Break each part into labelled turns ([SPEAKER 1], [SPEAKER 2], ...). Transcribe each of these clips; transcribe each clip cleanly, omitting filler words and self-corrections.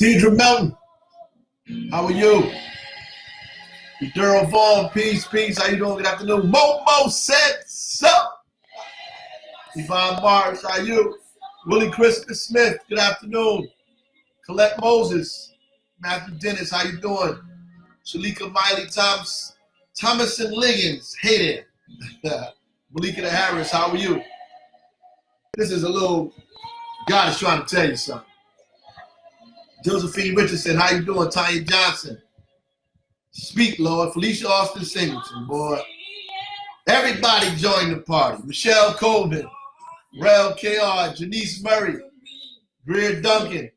[SPEAKER 1] Deidre Melton, how are you? Daryl Vaughn, peace. How you doing? Good afternoon. Momo said so. Yvonne Morris, how are you? Willie Christmas Smith, good afternoon. Colette Moses, Matthew Dennis, how you doing? Shalika Miley Thomason Liggins, hey there. Malika Harris, how are you? This is a little, God is trying to tell you something. Josephine Richardson, how you doing? Tanya Johnson. Speak, Lord. Felicia Austin Singleton, boy. Everybody join the party. Michelle Colvin, Rel KR, Janice Murray, Greer Duncan,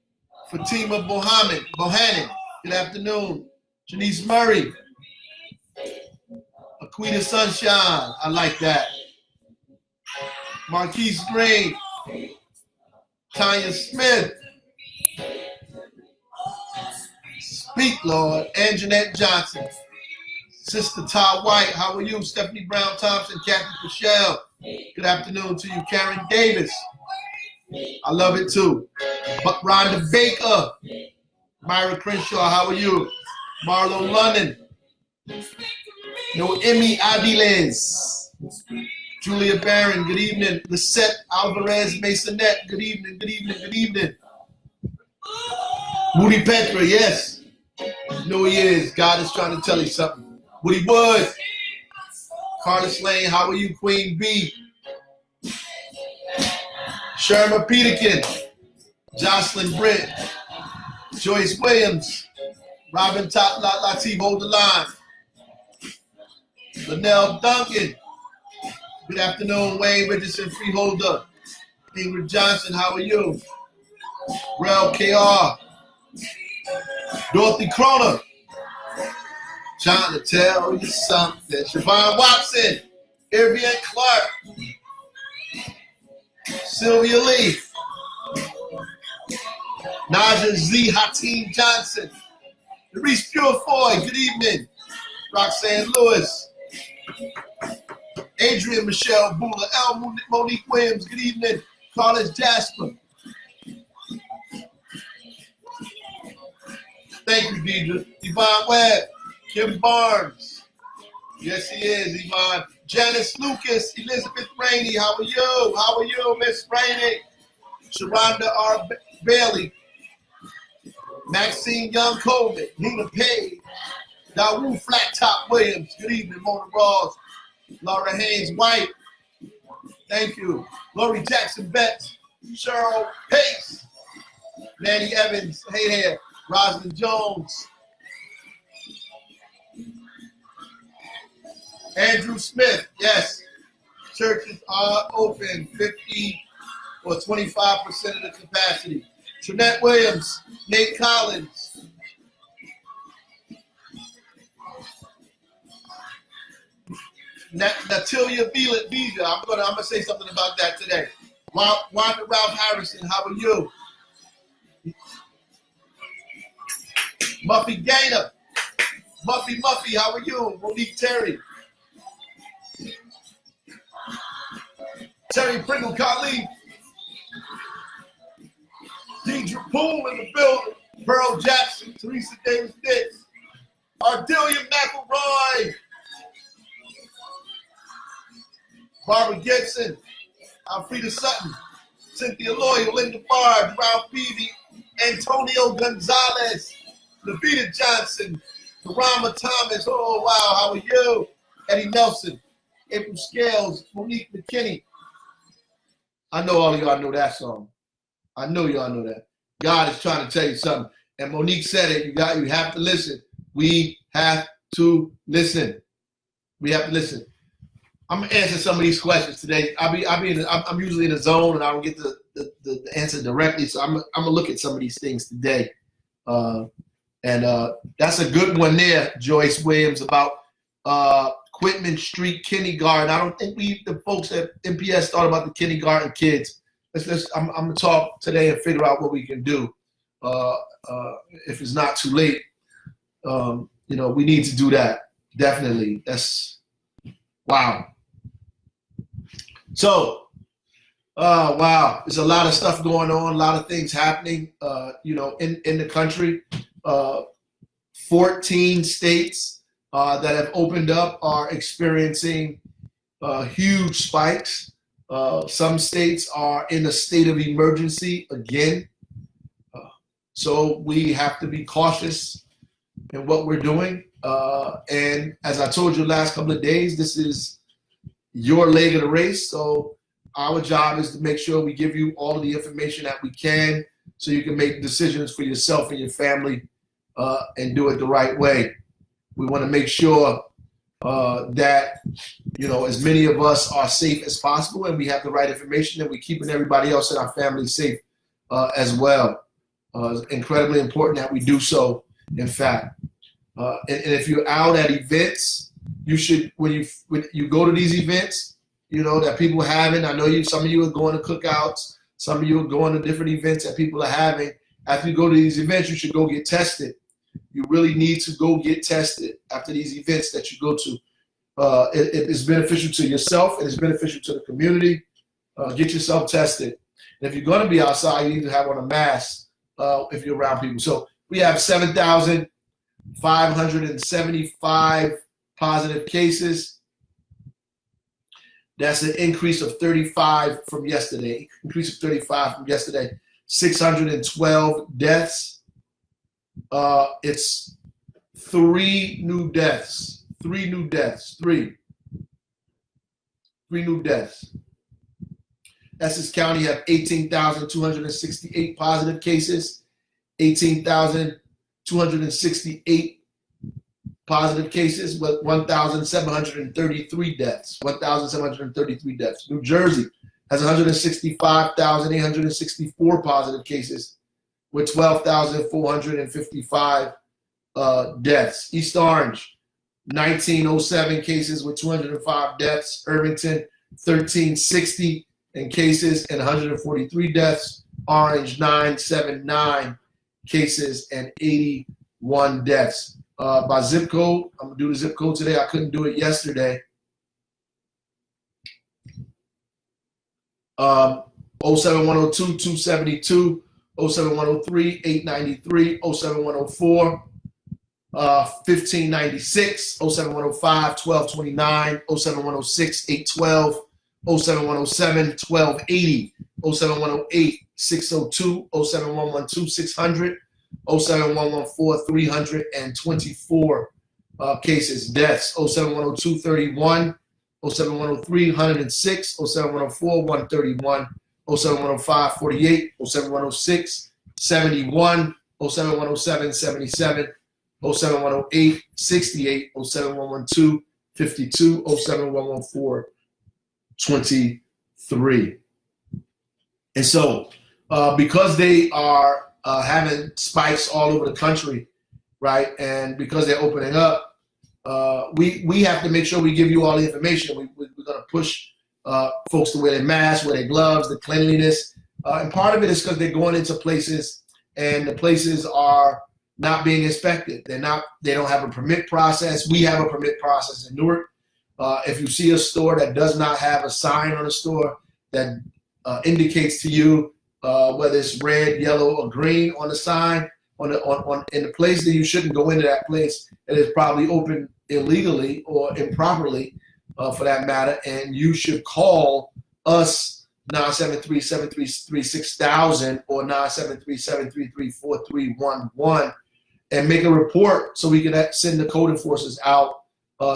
[SPEAKER 1] Fatima Bohannon. Good afternoon. Janice Murray. Aquita Sunshine. I like that. Marquise Green. Tanya Smith. Speak, Lord. Anjanette Johnson. Sister Todd White, how are you? Stephanie Brown Thompson, Kathy Michelle. Good afternoon to you. Karen Davis. I love it too. But Rhonda Baker. Myra Crenshaw, how are you? Marlo London. Noemi Aviles. Julia Barron, good evening. Lisette Alvarez Masonette, good evening. Moody Petra, yes. You know he is. God is trying to tell you something. Woody Wood. Carlos Lane, how are you, Queen B? Sherma Peterkin. Jocelyn Britt. Joyce Williams. Robin Latif, hold the line. Linnell Duncan. Good afternoon, Wayne Richardson, freeholder. Ingrid Johnson, how are you? Rel KR. Dorothy Croner. Trying to tell you something. Siobhan Watson. Irvian Clark. Sylvia Lee. Naja Z. Hakeem Johnson. Reese Purefoy, good evening. Roxanne Lewis. Adrian Michelle Bula. L. Monique Williams, good evening. Carlos Jasper. Thank you, Deidre. Yvonne Webb. Kim Barnes. Yes, he is, Yvonne. Janice Lucas. Elizabeth Rainey, how are you? Miss Rainey. Sharonda R. Bailey. Maxine Young Coleman. Nina Page. Dawu Flat Top Williams. Good evening, Mona Ross. Laura Haynes White. Thank you. Lori Jackson Betts. Cheryl Pace. Nanny Evans. Hey there. Rosalind Jones. Andrew Smith. Yes. Churches are open 50 or 25% of the capacity. Trinette Williams. Nate Collins. Natalia Villa. I'm gonna say something about that today. Wanda Ralph Harrison, how are you? Muffy Gainer. Muffy, how are you? Monique Terry. Terry Pringle Khalid. Deidre Poole in the building. Pearl Jackson. Teresa Davis Dix. Ardelia McElroy. Barbara Gibson. Alfreda Sutton. Cynthia Loyal. Linda Barr. Ralph Peavy. Antonio Gonzalez. Levita Johnson. Karama Thomas. Oh, wow. How are you? Eddie Nelson. April Scales. Monique McKinney. I know all of y'all know that song. I know y'all know that. God is trying to tell you something. And Monique said it. You have to listen. We have to listen. We have to listen. I'm gonna answer some of these questions today. I'm usually in a zone and I don't get the answer directly. So I'm gonna look at some of these things today. And that's a good one there, Joyce Williams, about Quitman Street Kindergarten. I don't think the folks at MPS thought about the kindergarten kids. I'm gonna talk today and figure out what we can do if it's not too late. We need to do that. Definitely. That's wow. So Wow, there's a lot of stuff going on, a lot of things happening, in the country. Uh, 14 states that have opened up are experiencing huge spikes. Some states are in a state of emergency again. Uh, so we have to be cautious in what we're doing. And as I told you last couple of days, this is your leg of the race. So our job is to make sure we give you all of the information that we can so you can make decisions for yourself and your family and do it the right way. We want to make sure that, as many of us are safe as possible and we have the right information and we're keeping everybody else in our family safe as well. It's incredibly important that we do so, in fact. And if you're out at events, you should, when you go to these events, that people are having. I know some of you are going to cookouts. Some of you are going to different events that people are having. After you go to these events, you should go get tested. You really need to go get tested after these events that you go to. It is beneficial to yourself. It is beneficial to the community. Get yourself tested. And if you're going to be outside, you need to have on a mask if you're around people. So we have 7,575 positive cases. That's an increase of 35 from yesterday. 612 deaths. It's three new deaths. Three new deaths. Essex County have 18,268 positive cases. 18,268 positive cases with 1,733 deaths. 1,733 deaths. New Jersey has 165,864 positive cases with 12,455 deaths. East Orange, 1907 cases with 205 deaths. Irvington, 1360 in cases and 143 deaths. Orange, 979 cases and 81 deaths. By zip code, I'm going to do the zip code today. I couldn't do it yesterday. 07102 272, 07103 893, 07104 1596, 07105 1229, 07106 812, 07107 1280, 07108 602, 07112 600, 07114 324 cases. Deaths, 07102 31, 07103 106, 07104 131, 07105 48, 07106 71, 07107 77, 07108 68, 07112 52, 07114 23. And so because they are having spikes all over the country, right? And because they're opening up, we have to make sure we give you all the information. We're going to push folks to wear their masks, wear their gloves, the cleanliness. And part of it is because they're going into places and the places are not being inspected. They don't have a permit process. We have a permit process in Newark. If you see a store that does not have a sign on the store that indicates to you whether it's red, yellow, or green on the sign in the place, then you shouldn't go into that place. It is probably open illegally or improperly, for that matter, and you should call us 973-733-6000 or 973-733-4311 and make a report so we can send the code enforcers out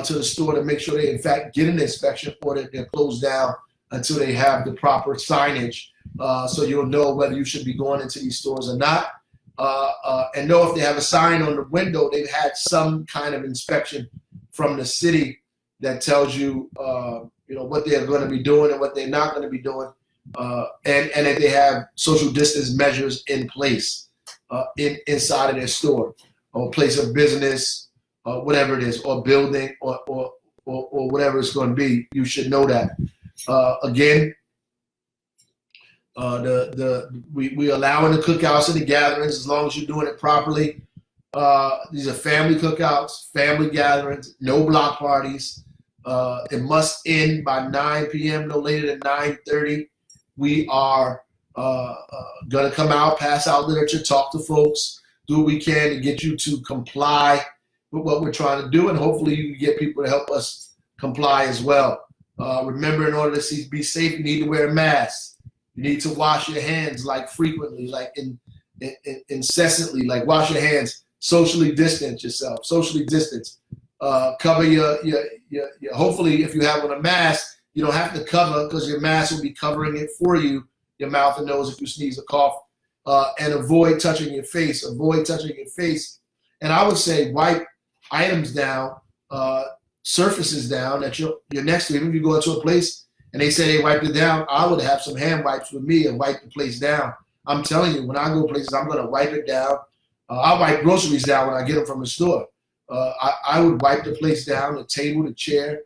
[SPEAKER 1] to the store to make sure they in fact get an inspection or that they're closed down until they have the proper signage, so you'll know whether you should be going into these stores or not, and know if they have a sign on the window, they've had some kind of inspection from the city that tells you, what they're going to be doing and what they're not going to be doing, and that they have social distance measures in place inside of their store or place of business, whatever it is, or building or whatever it's going to be. You should know that. Again, we allowing the cookouts and the gatherings as long as you're doing it properly. These are family cookouts, family gatherings, no block parties. It must end by 9 p.m., no later than 9:30. We are going to come out, pass out literature, talk to folks, do what we can to get you to comply with what we're trying to do, and hopefully you can get people to help us comply as well. Remember, in order to be safe, you need to wear a mask. You need to wash your hands like frequently, like incessantly, like wash your hands. Socially distance yourself. Socially distance. Cover your. Hopefully, if you have on a mask, you don't have to cover because your mask will be covering it for you. Your mouth and nose if you sneeze or cough, and avoid touching your face. Avoid touching your face, and I would say wipe items down, surfaces down that you're next to. Even if you go into a place and they say they wiped it down, I would have some hand wipes with me and wipe the place down. I'm telling you, when I go places, I'm going to wipe it down. I'll wipe groceries down when I get them from the store. I would wipe the place down, the table, the chair.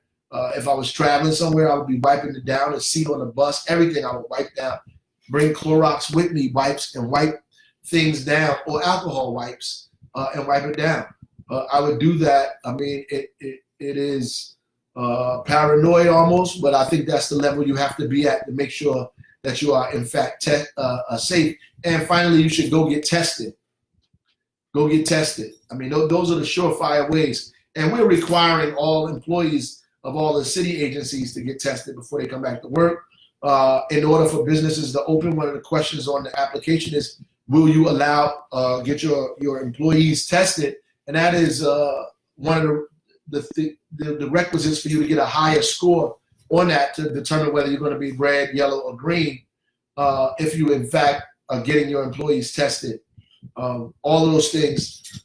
[SPEAKER 1] If I was traveling somewhere, I would be wiping it down, the seat on the bus, everything I would wipe down. Bring Clorox with me, wipes, and wipe things down, or alcohol wipes, and wipe it down. I would do that. I mean, it is paranoid almost, but I think that's the level you have to be at to make sure that you are, in fact, safe. And finally, you should go get tested. Go get tested. I mean, those are the surefire ways. And we're requiring all employees of all the city agencies to get tested before they come back to work. In order for businesses to open, one of the questions on the application is, will you allow, get your employees tested? And that is one of the requisites for you to get a higher score on that to determine whether you're going to be red, yellow, or green if you, in fact, are getting your employees tested. All of those things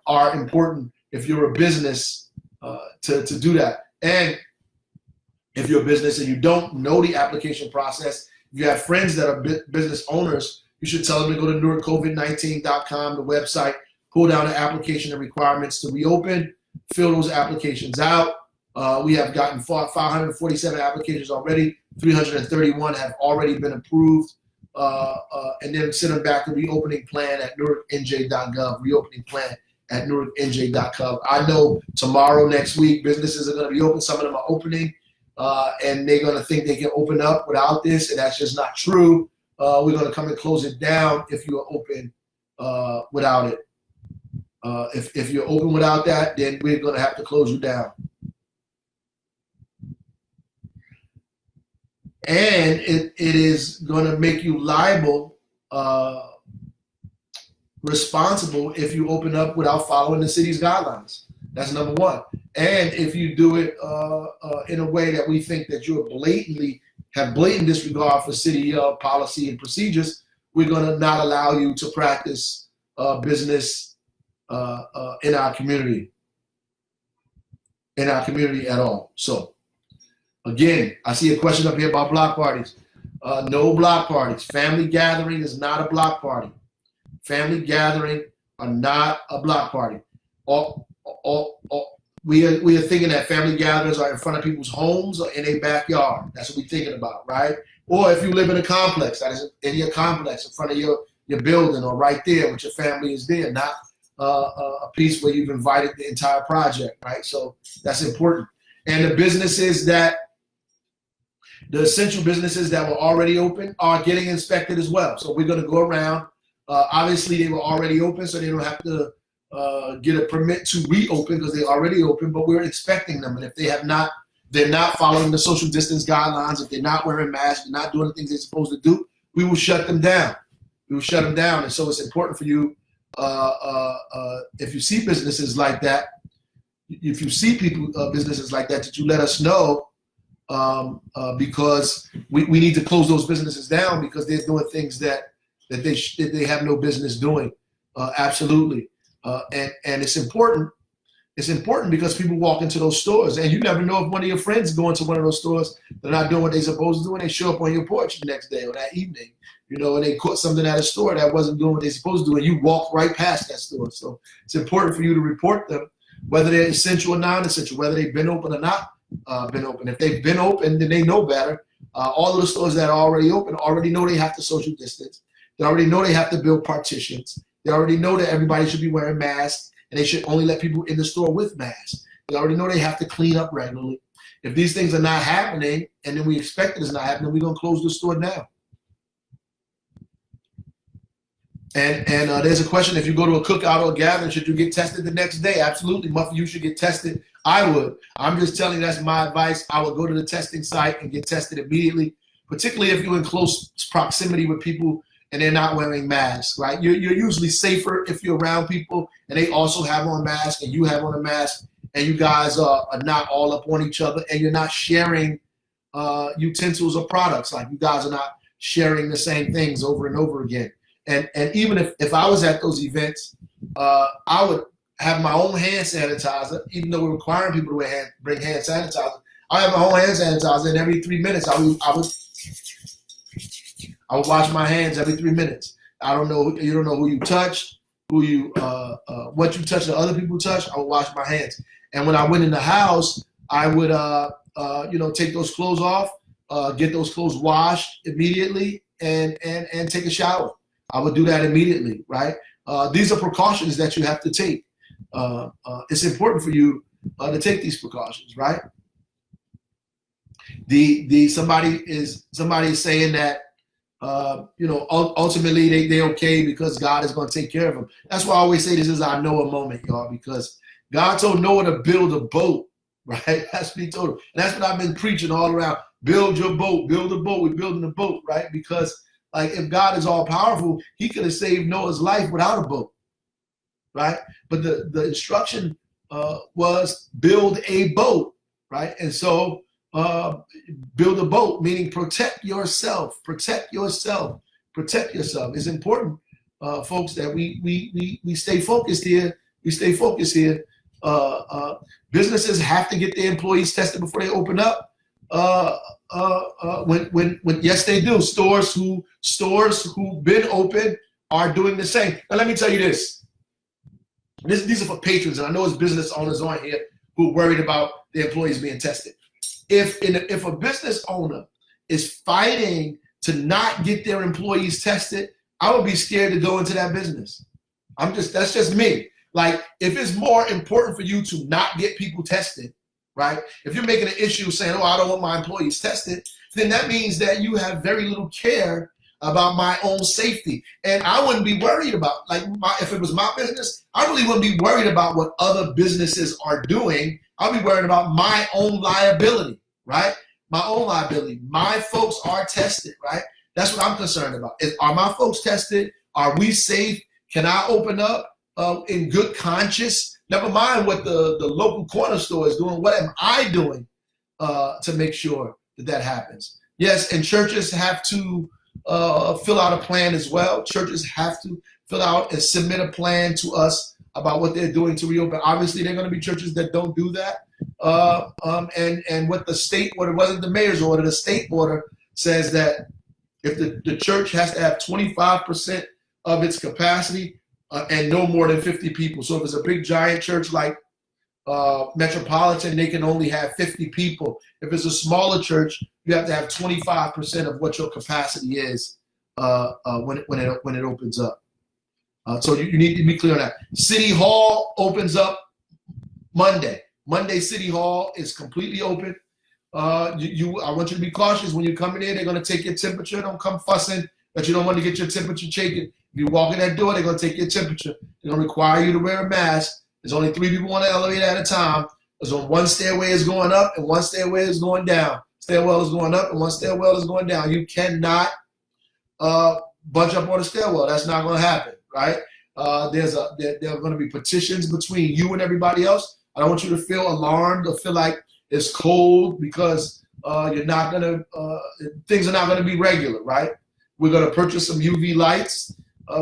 [SPEAKER 1] are important if you're a business to do that. And if you're a business and you don't know the application process, if you have friends that are business owners, you should tell them to go to NewarkCovid19.com, the website, pull down the application and requirements to reopen, fill those applications out. We have gotten 547 applications already. 331 have already been approved. And then send them back to reopening plan at newarknj.gov, reopening plan at newarknj.gov. I know tomorrow, next week, businesses are going to be open. Some of them are opening, and they're going to think they can open up without this, and that's just not true. We're going to come and close it down if you are open without it. If you're open without that, then we're going to have to close you down. And it is going to make you liable, responsible if you open up without following the city's guidelines. That's number one. And if you do it in a way that we think that you're have blatant disregard for city policy and procedures, we're going to not allow you to practice business in our community at all. So. Again, I see a question up here about block parties. No block parties. Family gathering is not a block party. Family gathering are not a block party. We are thinking that family gatherings are in front of people's homes or in a backyard. That's what we're thinking about, right? Or if you live in a complex, that is in your complex, in front of your building or right there with your family is there, not a piece where you've invited the entire project, right? So that's important. And the essential businesses that were already open are getting inspected as well. So we're going to go around. Obviously, they were already open, so they don't have to get a permit to reopen because they're already open, but we're inspecting them. And if they're not following the social distance guidelines, if they're not wearing masks, they're not doing the things they're supposed to do, we will shut them down. We will shut them down. And so it's important for you, if you see businesses like that, if you see businesses like that, that you let us know. Because we need to close those businesses down because they're doing things that they have no business doing. Absolutely. And it's important. It's important because people walk into those stores and you never know if one of your friends go into one of those stores, they're not doing what they're supposed to do, and they show up on your porch the next day or that evening, and they caught something at a store that wasn't doing what they're supposed to do, and you walk right past that store. So it's important for you to report them, whether they're essential or non-essential, whether they've been open or not. Been open. If they've been open, then they know better. All of the stores that are already open already know they have to social distance. They already know they have to build partitions. They already know that everybody should be wearing masks and they should only let people in the store with masks. They already know they have to clean up regularly. If these things are not happening and then we expect it is not happening, we're going to close the store down. And there's a question: if you go to a cookout or a gathering, should you get tested the next day? Absolutely, Muffy, you should get tested. I would. I'm just telling you that's my advice. I would go to the testing site and get tested immediately, particularly if you're in close proximity with people and they're not wearing masks, right? You're usually safer if you're around people and they also have on masks and you have on a mask, and you guys are not all up on each other, and you're not sharing utensils or products. Like, you guys are not sharing the same things over and over again. And even if I was at those events, I would have my own hand sanitizer, even though we're requiring people to bring hand sanitizer. I have my own hand sanitizer, and every 3 minutes I would wash my hands every 3 minutes. I don't know, you don't know who you touch, what you touch that other people touch. I would wash my hands. And when I went in the house, I would take those clothes off, get those clothes washed immediately, and take a shower. I would do that immediately, right? These are precautions that you have to take. It's important for you to take these precautions, right? Somebody is saying that ultimately they're okay because God is going to take care of them. That's why I always say this is our Noah moment, y'all, because God told Noah to build a boat, right? That's what he told him. And that's what I've been preaching all around. Build your boat, build a boat. We're building a boat, right? Because if God is all powerful, he could have saved Noah's life without a boat, right? But the instruction was build a boat, right? And so build a boat, meaning protect yourself. It's important, folks, that we stay focused here. Businesses have to get their employees tested before they open up. Yes, they do. Stores who've been open are doing the same. Now, let me tell you this. These are for patrons, and I know it's business owners on here who are worried about their employees being tested. If a business owner is fighting to not get their employees tested, I would be scared to go into that business. That's just me. Like, if it's more important for you to not get people tested, right? If you're making an issue saying, I don't want my employees tested, then that means that you have very little care about my own safety. And I wouldn't be worried about, if it was my business, I really wouldn't be worried about what other businesses are doing. I'll be worried about my own liability, right? My own liability. My folks are tested, right? That's what I'm concerned about. Are my folks tested? Are we safe? Can I open up in good conscience? Never mind what the local corner store is doing. What am I doing to make sure that happens? Yes, and churches have to fill out a plan as well. Churches have to fill out and submit a plan to us about what they're doing to reopen. Obviously, there are going to be churches that don't do that. And what the state order, wasn't the mayor's order, the state order says that if the church has to have 25% of its capacity and no more than 50 people. So if it's a big giant church like Metropolitan, they can only have 50 people. If it's a smaller church, you have to have 25% of what your capacity is when it opens up. So you need to be clear on that. City Hall opens up Monday. Monday, City Hall is completely open. I want you to be cautious when you come in there. They're going to take your temperature. Don't come fussing that you don't want to get your temperature taken. If you walk in that door, they're going to take your temperature. They're going to require you to wear a mask. There's only 3 people on the elevator at a time. There's on one stairway is going up and one stairway is going down. Stairwell is going up and one stairwell is going down. You cannot bunch up on the stairwell. That's not going to happen, right? There are going to be partitions between you and everybody else. I don't want you to feel alarmed or feel like it's cold because things are not going to be regular, right? We're going to purchase some UV lights.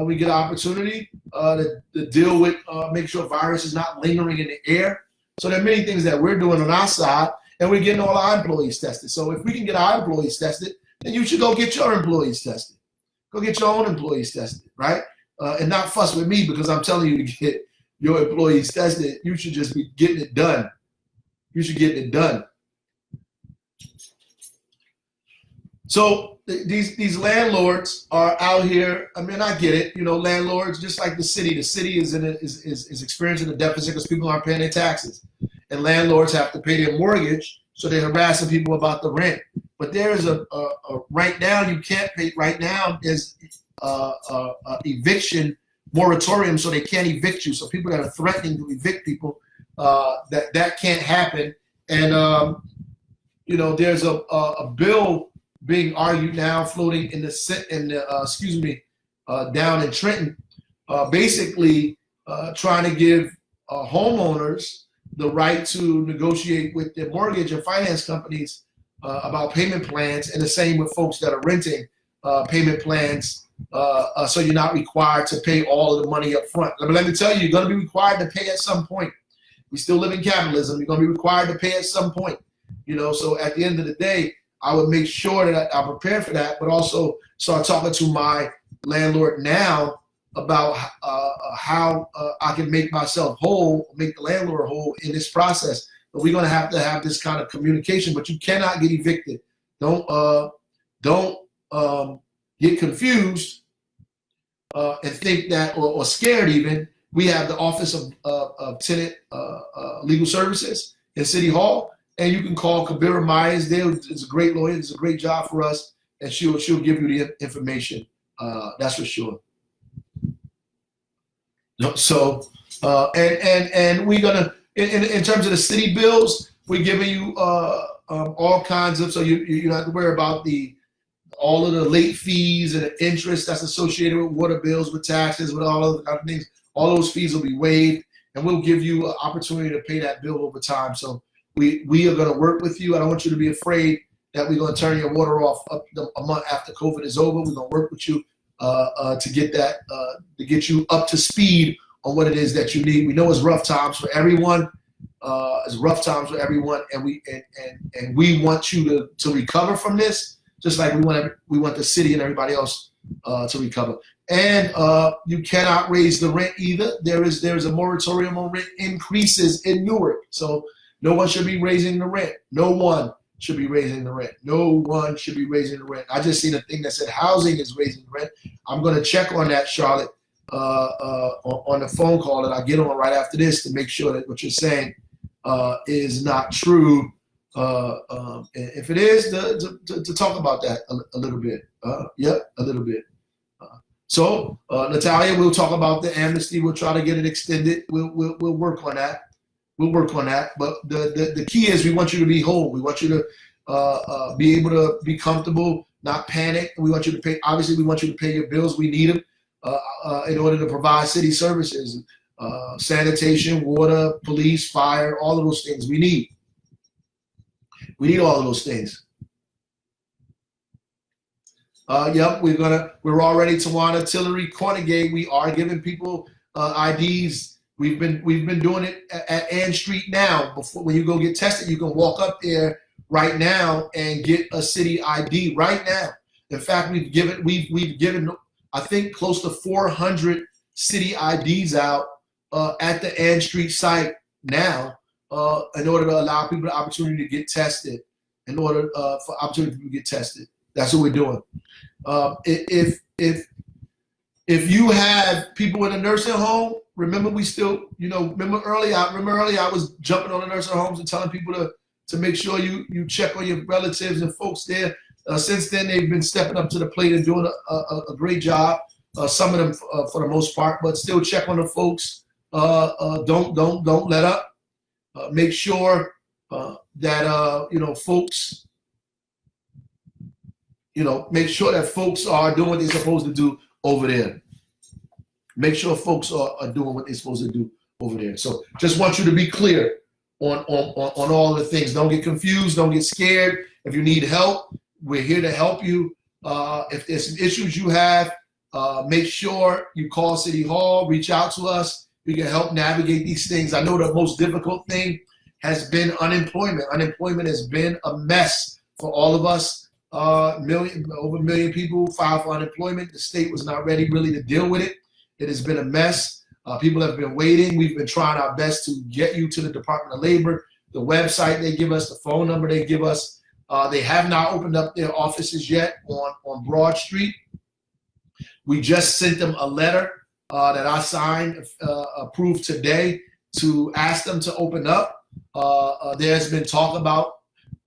[SPEAKER 1] We get an opportunity to deal with, make sure virus is not lingering in the air. So there are many things that we're doing on our side, and we're getting all our employees tested. So if we can get our employees tested, then you should go get your employees tested. Go get your own employees tested, right? And not fuss with me because I'm telling you to get your employees tested. You should just be getting it done. You should get it done. So these landlords are out here. I mean, I get it. You know, landlords, just like the city. The city is experiencing a deficit because people aren't paying their taxes, and landlords have to pay their mortgage, so they're harassing people about the rent. But there is a right now you can't pay. Right now is eviction moratorium, so they can't evict you. So people that are threatening to evict people, that can't happen. And there's a bill being argued now, floating in the down in Trenton, basically trying to give homeowners the right to negotiate with their mortgage and finance companies about payment plans, and the same with folks that are renting payment plans, so you're not required to pay all of the money up front. Let me tell you, you're going to be required to pay at some point. We still live in capitalism. You're going to be required to pay at some point. So at the end of the day, I would make sure that I'm prepared for that, but also start talking to my landlord now about how I can make myself whole, make the landlord whole in this process. But we're going to have this kind of communication. But you cannot get evicted. Don't get confused and think that, or scared even. We have the Office of Tenant Legal Services in City Hall, and you can call Kabira Myers. It's a great lawyer. It's a great job for us, and she'll give you the information. That's for sure. So and we're gonna in terms of the city bills, we're giving you all kinds of, so you don't have to worry about all of the late fees and the interest that's associated with water bills, with taxes, with all of the other things. All those fees will be waived, and we'll give you an opportunity to pay that bill over time. So we are going to work with you. I don't want you to be afraid that we're going to turn your water off a month after COVID is over. We're going to work with you to get you up to speed on what it is that you need. We know it's rough times for everyone. And we want you to recover from this, just like we want the city and everybody else to recover. And you cannot raise the rent either. There is a moratorium on rent increases in Newark. So no one should be raising the rent. No one should be raising the rent. No one should be raising the rent. I just seen a thing that said housing is raising the rent. I'm going to check on that, Charlotte, on the phone call that I get on right after this, to make sure that what you're saying is not true. If it is, to talk about that a little bit. A little bit. So Natalia, we'll talk about the amnesty. We'll try to get it extended. We'll work on that. But the key is, we want you to be whole. We want you to be able to be comfortable, not panic. We want you to pay. Obviously, we want you to pay your bills. We need them in order to provide city services, sanitation, water, police, fire, all of those things we need. We need all of those things. Yep, we're already Tawana, Tillery, Cornegay. We are giving people IDs. We've been doing it at Ann Street now. Before, when you go get tested, you can walk up there right now and get a city ID right now. In fact, we've given I think close to 400 city IDs out at the Ann Street site now, in order to allow people the opportunity to get tested. In order for opportunity to get tested, that's what we're doing. If you have people in a nursing home, remember remember earlier I was jumping on the nursing homes and telling people to make sure you check on your relatives and folks there. Since then, they've been stepping up to the plate and doing a great job. Some of them for the most part, but still check on the folks. Don't let up. Make sure that folks. Make sure that folks are doing what they're supposed to do over there. Make sure folks are doing what they're supposed to do over there. So just want you to be clear on all the things. Don't get confused. Don't get scared. If you need help, we're here to help you. If there's some issues you have, make sure you call City Hall, reach out to us. We can help navigate these things. I know the most difficult thing has been unemployment. Unemployment has been a mess for all of us. Over a million people filed for unemployment. The state was not ready really to deal with it. It has been a mess. People have been waiting. We've been trying our best to get you to the Department of Labor, the website they give us, the phone number they give us. They have not opened up their offices yet on Broad Street. We just sent them a letter that I signed, approved today, to ask them to open up. There's been talk about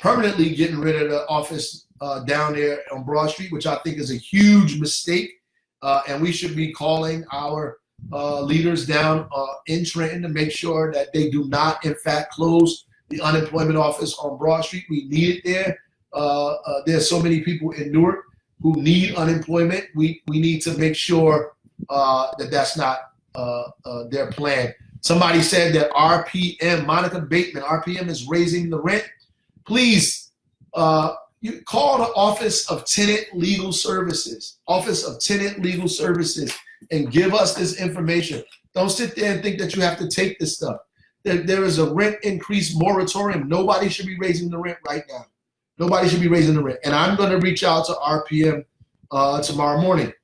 [SPEAKER 1] permanently getting rid of the office down there on Broad Street, which I think is a huge mistake. and we should be calling our leaders down in Trenton to make sure that they do not, in fact, close the unemployment office on Broad Street. We need it there. There's so many people in Newark who need unemployment. We need to make sure that that's not their plan. Somebody said that RPM, Monica Bateman, RPM is raising the rent. Please, you call the Office of Tenant Legal Services, Office of Tenant Legal Services, and give us this information. Don't sit there and think that you have to take this stuff. There is a rent increase moratorium. Nobody should be raising the rent right now. Nobody should be raising the rent. And I'm going to reach out to RPM tomorrow morning,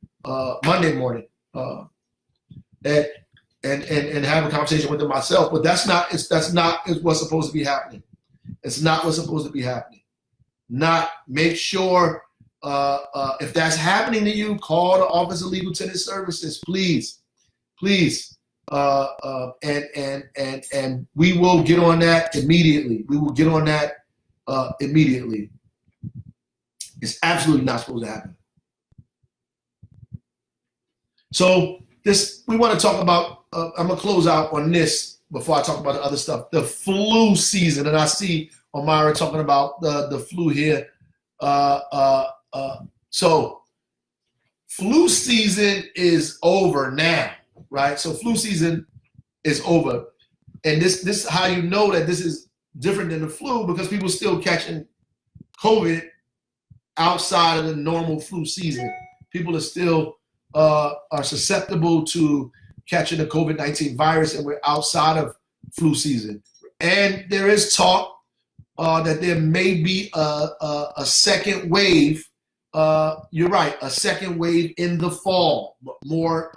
[SPEAKER 1] Monday morning, and have a conversation with them myself. But that's not what's supposed to be happening. It's not what's supposed to be happening. Make sure if that's happening to you, call the Office of Legal Tenant Services, please, and we will get on that immediately. We will get on that immediately. It's absolutely not supposed to happen. So we want to talk about. I'm gonna close out on this before I talk about the other stuff. The flu season, and I see Omara talking about the flu here. So flu season is over now, right? So flu season is over, and this is how you know that this is different than the flu, because people are still catching COVID outside of the normal flu season. People are still are susceptible to catching the COVID-19 virus, and we're outside of flu season. And there is talk that there may be a second wave. You're right, a second wave in the fall, more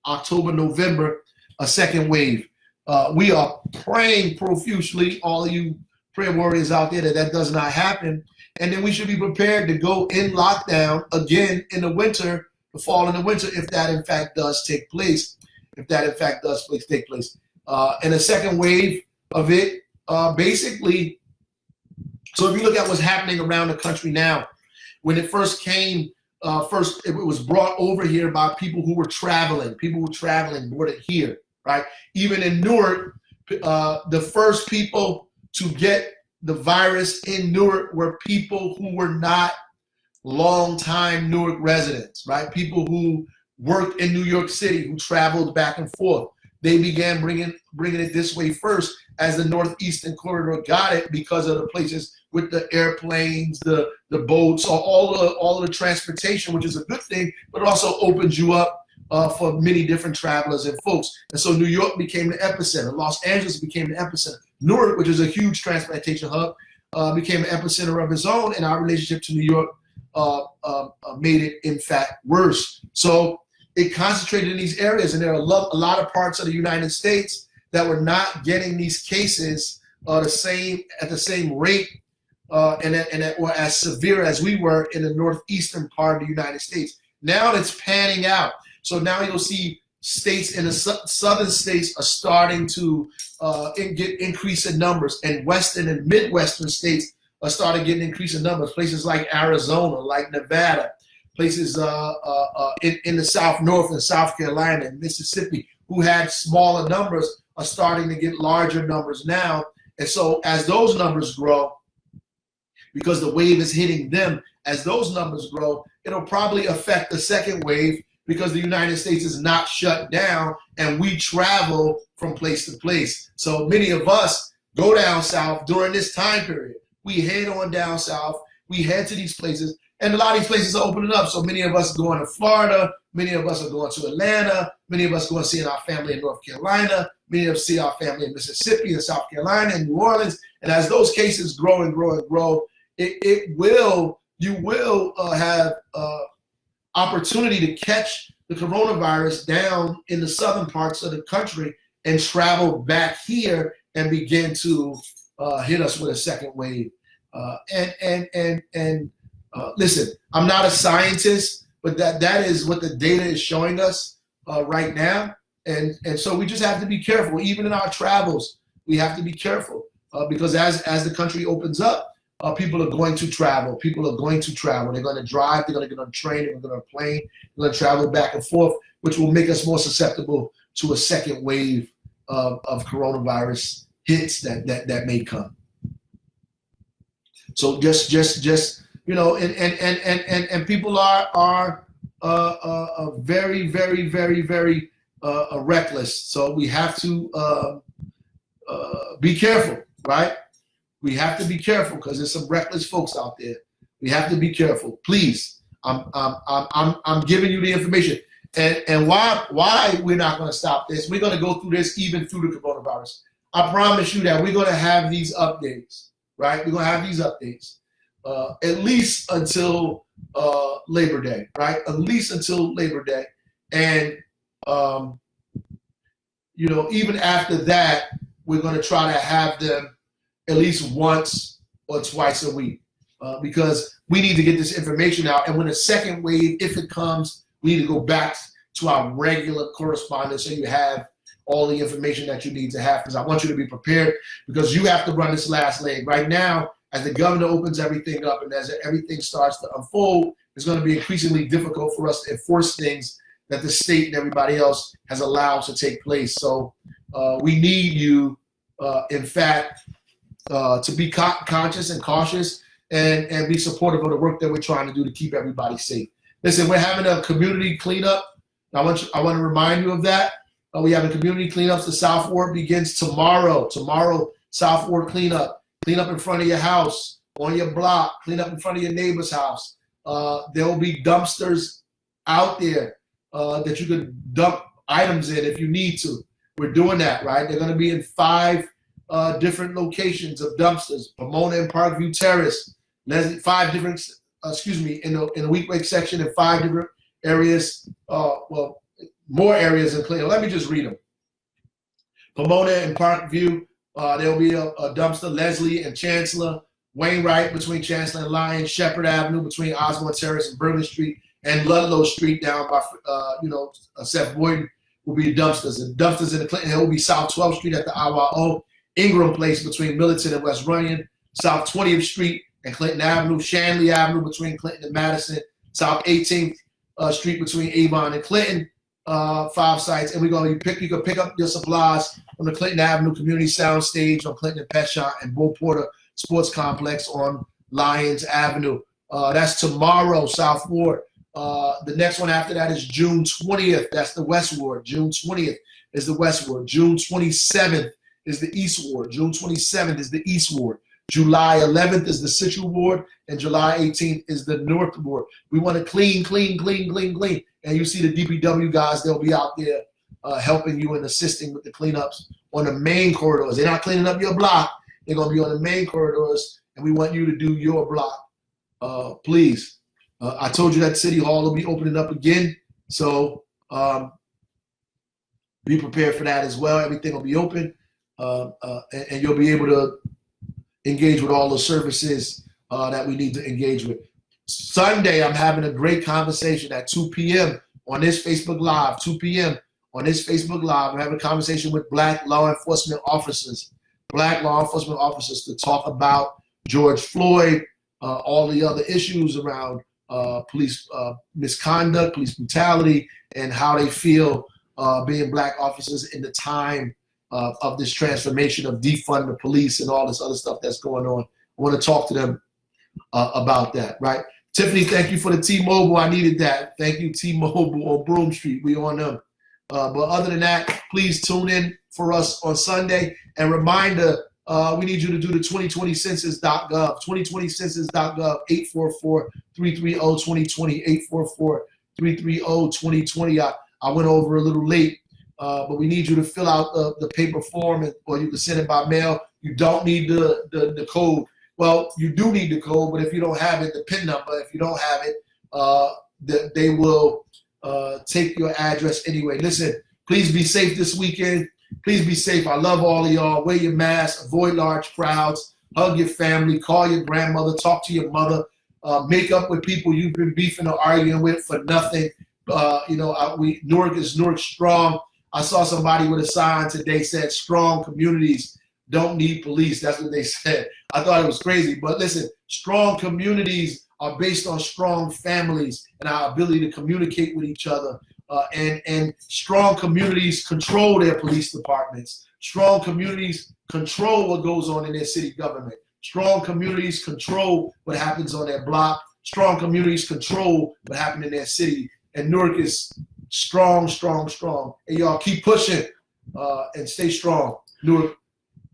[SPEAKER 1] October, November, a second wave. We are praying profusely, all of you prayer warriors out there, that does not happen. And then we should be prepared to go in lockdown again in the winter, the fall and the winter, if that in fact does take place. And a second wave of it, basically, so if you look at what's happening around the country now, when it first came, it was brought over here by people who were traveling. People who brought it here, right? Even in Newark, the first people to get the virus in Newark were people who were not long-time Newark residents, right? People who worked in New York City, who traveled back and forth. They began bringing it this way first, as the northeastern corridor got it, because of the places with the airplanes, the boats, all of the transportation, which is a good thing, but it also opens you up for many different travelers and folks. And so New York became the epicenter. Los Angeles became the epicenter. Newark, which is a huge transportation hub, became an epicenter of its own, and our relationship to New York made it, in fact, worse. So it concentrated in these areas, and there are a lot of parts of the United States that were not getting these cases at the same rate and that were as severe as we were in the northeastern part of the United States. Now it's panning out. So now you'll see states in the southern states are starting to get increase in numbers, and western and midwestern states are starting getting increase in numbers. Places like Arizona, like Nevada, places in the South, North and South Carolina and Mississippi, who had smaller numbers, are starting to get larger numbers now. And so as those numbers grow, because the wave is hitting them, as those numbers grow, it'll probably affect the second wave, because the United States is not shut down and we travel from place to place. So many of us go down south during this time period. We head on down south, we head to these places, and a lot of these places are opening up. So many of us are going to Florida, many of us are going to Atlanta, many of us are going to see our family in North Carolina, many of us see our family in Mississippi and South Carolina and New Orleans. And as those cases grow and grow and grow, you will have opportunity to catch the coronavirus down in the southern parts of the country and travel back here and begin to hit us with a second wave. Listen, I'm not a scientist, but that is what the data is showing us right now. And so we just have to be careful. Even in our travels, we have to be careful because as the country opens up, people are going to travel. People are going to travel. They're going to drive. They're going to get on a train. They're going to get on a plane. They're going to travel back and forth, which will make us more susceptible to a second wave of coronavirus hits that may come. So just you know, and people are very, very, very, very reckless. So we have to be careful, right? We have to be careful because there's some reckless folks out there. We have to be careful, please. I'm giving you the information, and why we're not going to stop this. We're going to go through this even through the coronavirus. I promise you that we're going to have these updates, right? We're going to have these updates at least until Labor Day, right? At least until Labor Day, and you know, even after that, we're going to try to have them at least once or twice a week because we need to get this information out. And when a second wave, if it comes, we need to go back to our regular correspondence so you have all the information that you need to have, because I want you to be prepared, because you have to run this last leg. Right now, as the governor opens everything up and as everything starts to unfold, it's going to be increasingly difficult for us to enforce things that the state and everybody else has allowed to take place. So we need you, in fact, to be conscious and cautious and be supportive of the work that we're trying to do to keep everybody safe. Listen, we're having a community cleanup. I want to remind you of that. We have a community cleanup. The South Ward begins tomorrow. Tomorrow, South Ward cleanup. Clean up in front of your house, on your block. Clean up in front of your neighbor's house. There will be dumpsters out there that you can dump items in if you need to. We're doing that, right? They're going to be in 5 different locations of dumpsters: Pomona and Parkview Terrace, 5 different, in the Weequahic section, in 5 different areas. Well, more areas in Cleveland. Let me just read them. Pomona and Parkview, there will be a dumpster. Leslie and Chancellor, Wainwright between Chancellor and Lyon, Shepherd Avenue between Osborne Terrace and Bergen Street, and Ludlow Street down by Seth Boyden will be dumpsters. And dumpsters in the Clinton Hill will be South 12th Street at the IYO, Ingram Place between Millerton and West Runyon, South 20th Street and Clinton Avenue, Shanley Avenue between Clinton and Madison, South 18th Street between Avon and Clinton. 5 sites, and you can pick up your supplies from the Clinton Avenue Community Sound Stage on Clinton and Petshot and Bull Porter Sports Complex on Lyons Avenue. That's tomorrow, South Ward. The next one after that is June 20th. That's the West Ward. June 20th is the West Ward. June 27th is the East Ward. June 27th is the East Ward. July 11th is the Central Ward, and July 18th is the North Ward. We want to clean. And you see the DPW guys, they'll be out there helping you and assisting with the cleanups on the main corridors. They're not cleaning up your block. They're going to be on the main corridors, and we want you to do your block. Please. I told you that City Hall will be opening up again, so be prepared for that as well. Everything will be open, and you'll be able to engage with all the services that we need to engage with. Sunday, I'm having a great conversation at 2 p.m. on this Facebook Live. 2 p.m. on this Facebook Live. I'm having a conversation with Black law enforcement officers to talk about George Floyd, all the other issues around police misconduct, police brutality, and how they feel being Black officers in the time of this transformation of defunding the police and all this other stuff that's going on. I want to talk to them about that, right? Tiffany, thank you for the T-Mobile. I needed that. Thank you, T-Mobile on Broome Street. We on them. But other than that, please tune in for us on Sunday. And reminder, we need you to do the 2020census.gov, 2020census.gov, 844-330-2020, 844-330-2020. I went over a little late, but we need you to fill out the paper form, or you can send it by mail. You don't need the code. Well, you do need the code, but if you don't have it, the PIN number, if you don't have it, they will take your address anyway. Listen, please be safe this weekend. Please be safe. I love all of y'all. Wear your mask, avoid large crowds, hug your family, call your grandmother, talk to your mother, make up with people you've been beefing or arguing with for nothing. Newark is Newark strong. I saw somebody with a sign today said strong communities don't need police. That's what they said. I thought it was crazy. But listen, strong communities are based on strong families and our ability to communicate with each other. And strong communities control their police departments. Strong communities control what goes on in their city government. Strong communities control what happens on their block. Strong communities control what happens in their city. And Newark is strong, strong, strong. And y'all keep pushing and stay strong. Newark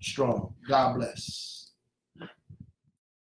[SPEAKER 1] strong. God bless.